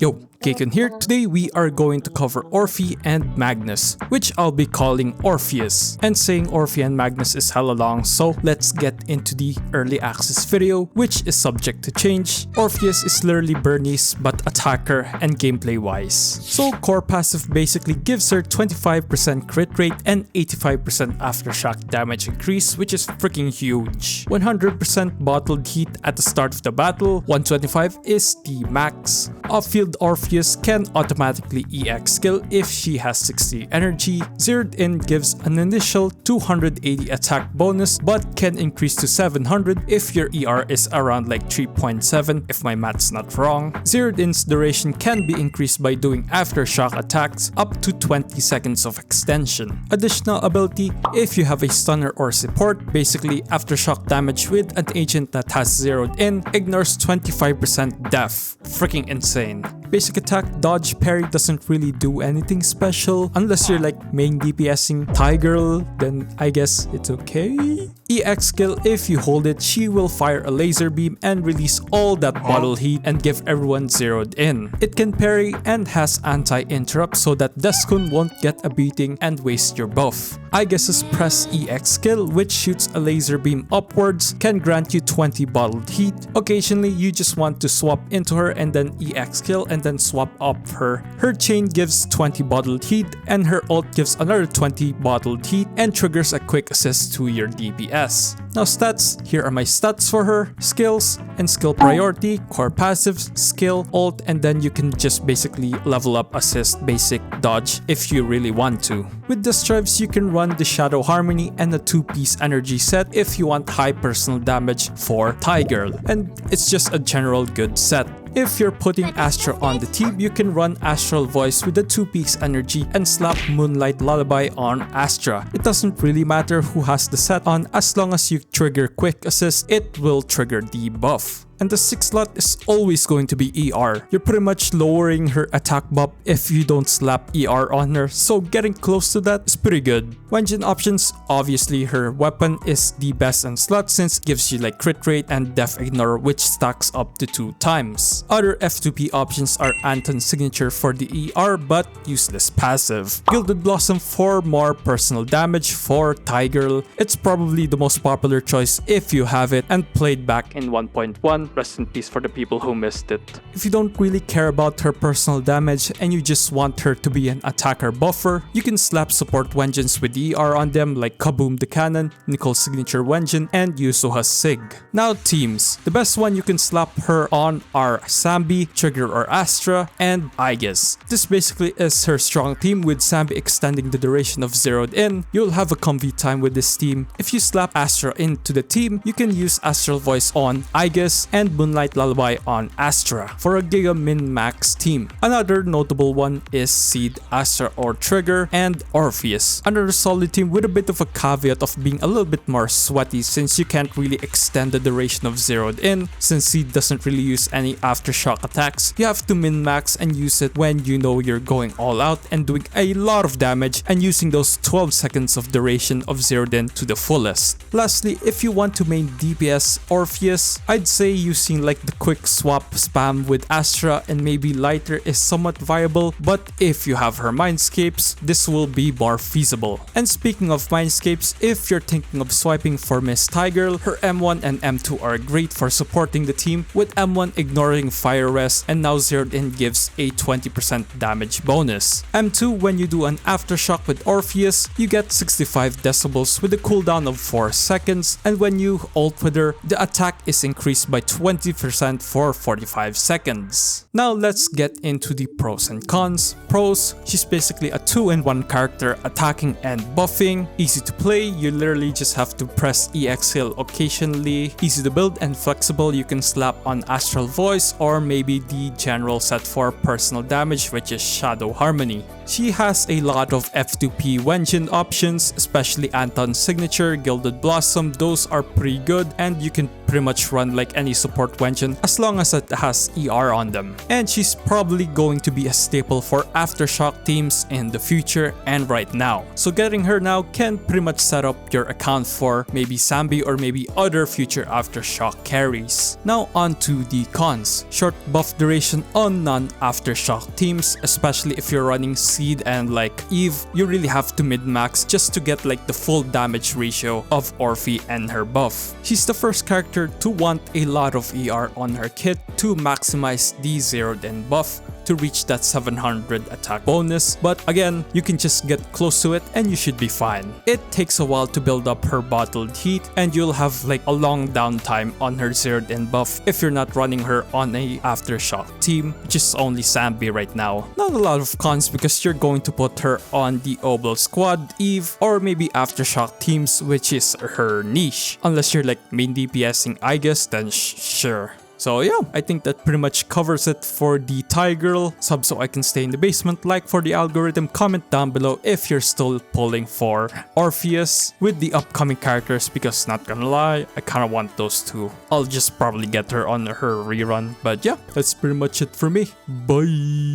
Yo, K-Kunnnn here. Today we are going to cover Orphie and Magnus, which I'll be calling Orpheus. And saying Orphie and Magnus is hella long, so let's get into the early access video, which is subject to change. Orpheus is literally Bernice, but attacker and gameplay wise. So core passive basically gives her 25% crit rate and 85% aftershock damage increase, which is freaking huge. 100% bottled heat at the start of the battle, 125 is the max. Off-field Orpheus can automatically EX skill if she has 60 energy. Zeroed in gives an initial 280 attack bonus but can increase to 700 if your ER is around like 3.7 if my math's not wrong. Zeroed in's duration can be increased by doing aftershock attacks up to 20 seconds of extension. Additional ability, if you have a stunner or support, basically aftershock damage with an agent that has zeroed in ignores 25% def. Freaking insane. Basic attack, dodge, parry doesn't really do anything special unless you're like main DPSing Girl, then I guess it's okay. EX skill, if you hold it, she will fire a laser beam and release all that bottle heat and give everyone zeroed in. It can parry and has anti-interrupt so that K-Kunnnn won't get a beating and waste your buff. I guess's press EX skill, which shoots a laser beam upwards, can grant you 20 bottled heat. Occasionally you just want to swap into her and then EX skill and then swap up her. Her chain gives 20 bottled heat and her ult gives another 20 bottled heat and triggers a quick assist to your DPS. Now stats, here are my stats for her. Skills and skill priority, core passive, skill, ult, and then you can just basically level up assist, basic, dodge if you really want to. With the stripes you can run the Shadow Harmony and a 2-piece energy set if you want high personal damage for Girl, and it's just a general good set. If you're putting Astra on the team, you can run Astral Voice with the 2-piece energy and slap Moonlight Lullaby on Astra. It doesn't really matter who has the set on, as long as you trigger quick assist, it will trigger the buff. And the 6th slot is always going to be ER. You're pretty much lowering her attack buff if you don't slap ER on her, so getting close to that is pretty good. Wengine options, obviously her weapon is the best in slot since it gives you like crit rate and def ignore, which stacks up to 2 times. Other F2P options are Anton's signature for the ER but useless passive. Gilded Blossom for more personal damage for Girl. It's probably the most popular choice if you have it and played back in 1.1. Rest in peace for the people who missed it. If you don't really care about her personal damage and you just want her to be an attacker buffer, you can slap support Wengines with ER on them like Kaboom the Cannon, Nicole's signature Wengine, and Yusuha's Sig. Now teams. The best one you can slap her on are Sambi, Trigger or Astra, and Aegis. This basically is her strong team with Sambi extending the duration of zeroed in. You'll have a comfy time with this team. If you slap Astra into the team, you can use Astral Voice on Aegis and Moonlight Lullaby on Astra for a Giga Min-Max team. Another notable one is Seed, Astra or Trigger, and Orpheus. Another solid team with a bit of a caveat of being a little bit more sweaty since you can't really extend the duration of zeroed in. Since Seed doesn't really use any aftershock attacks, you have to min-max and use it when you know you're going all out and doing a lot of damage and using those 12 seconds of duration of zeroed in to the fullest. Lastly, if you want to main DPS Orpheus, I'd say using like the quick swap spam with Astra and maybe lighter is somewhat viable, but if you have her Mindscapes, this will be more feasible. And speaking of Mindscapes, if you're thinking of swiping for Miss Girl, her M1 and M2 are great for supporting the team, with M1 ignoring fire rest and now zeroed in gives a 20% damage bonus. M2, when you do an aftershock with Orpheus, you get 65 decibels with a cooldown of 4 seconds, and when you ult with her, the attack is increased by 20% for 45 seconds. Now let's get into the pros and cons. Pros, she's basically a 2-in-1 character, attacking and buffing. Easy to play, you literally just have to press EX skill occasionally. Easy to build and flexible, you can slap on Astral Voice or maybe the general set for personal damage, which is Shadow Harmony. She has a lot of F2P Wengine options, especially Anton's signature, Gilded Blossom. Those are pretty good and you can pretty much run like any support Wengine as long as it has ER on them. And she's probably going to be a staple for Aftershock teams in the future and right now. So getting her now can pretty much set up your account for maybe Sambi or maybe other future Aftershock carries. Now on to the cons. Short buff duration on non-Aftershock teams, especially if you're running Seed and like Eve, you really have to mid-max just to get like the full damage ratio of Orphie and her buff. She's the first character to want a lot of ER on her kit to maximize the zeroed in buff to reach that 700 attack bonus, but again, you can just get close to it and you should be fine. It takes a while to build up her bottled heat and you'll have like a long downtime on her zeroed in buff if you're not running her on a Aftershock team, which is only Sambi right now. Not a lot of cons because you're going to put her on the Obel squad, Eve, or maybe Aftershock teams, which is her niche. Unless you're like main DPSing Magus, then sure. So yeah, I think that pretty much covers it for the Thai girl. Sub so I can stay in the basement, like for the algorithm, comment down below if you're still pulling for Orpheus with the upcoming characters, because not gonna lie, I kinda want those two. I'll just probably get her on her rerun, but yeah, that's pretty much it for me. Bye!